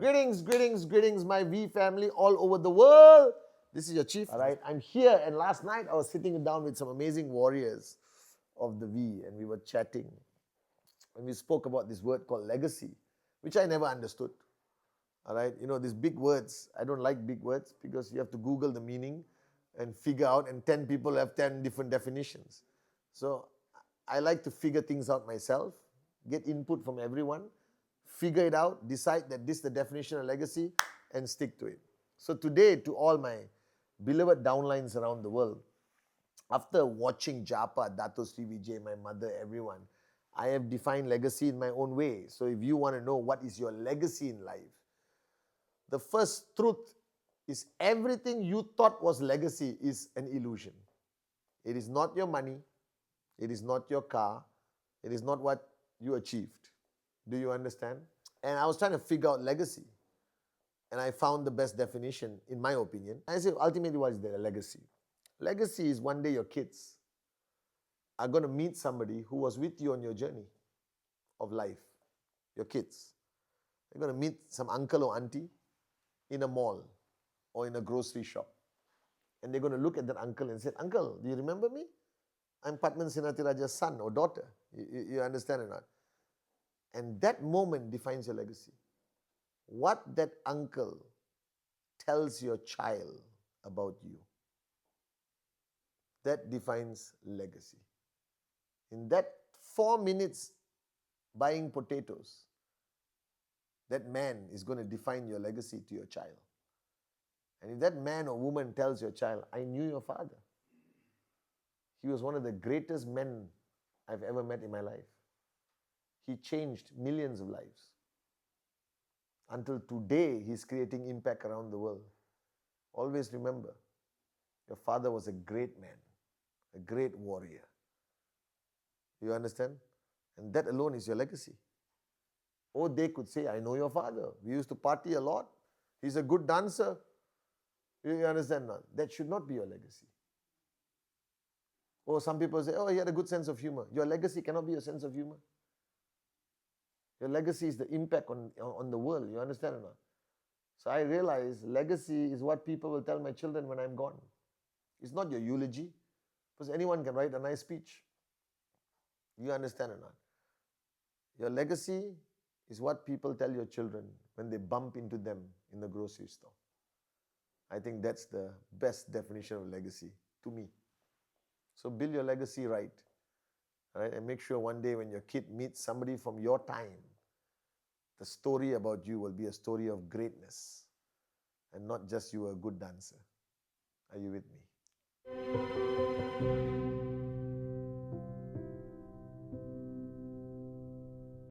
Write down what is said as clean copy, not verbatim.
Greetings, greetings, greetings, my V family all over the world. This is your chief. All right, I'm here, and last night I was sitting down with some amazing warriors of the V, and we were chatting, and we spoke about this word called legacy, which I never understood. All right, these big words. I don't like big words because you have to Google the meaning and figure out, and 10 people have 10 different definitions. So I like to figure things out myself, get input from everyone, figure it out, decide that this is the definition of legacy, and stick to it. So today, to all my beloved downlines around the world, after watching Japa, Dato Sri Vijay, my mother, everyone, I have defined legacy in my own way. So if you want to know what is your legacy in life, the first truth is everything you thought was legacy is an illusion. It is not your money. It is not your car. It is not what you achieved. Do you understand? And I was trying to figure out legacy. And I found the best definition, in my opinion. I say, ultimately, what is the legacy? Legacy is one day your kids are going to meet somebody who was with you on your journey of life. Your kids. They're going to meet some uncle or auntie in a mall or in a grocery shop. And they're going to look at that uncle and say, "Uncle, do you remember me? I'm Pathman Senathirajah's son or daughter." You understand or not? And that moment defines your legacy. What that uncle tells your child about you, that defines legacy. In that 4 minutes buying potatoes, that man is going to define your legacy to your child. And if that man or woman tells your child, "I knew your father. He was one of the greatest men I've ever met in my life. He changed millions of lives. Until today, he's creating impact around the world." Always remember, your father was a great man, a great warrior. You understand? And that alone is your legacy. Or they could say, "I know your father. We used to party a lot. He's a good dancer." You understand now? That should not be your legacy. Or some people say, "Oh, he had a good sense of humor." Your legacy cannot be your sense of humor. Your legacy is the impact on the world. You understand or not? So I realize legacy is what people will tell my children when I'm gone. It's not your eulogy, because anyone can write a nice speech. You understand or not? Your legacy is what people tell your children when they bump into them in the grocery store. I think that's the best definition of legacy to me. So build your legacy right? And make sure one day when your kid meets somebody from your time, the story about you will be a story of greatness and not just you were a good dancer. Are you with me?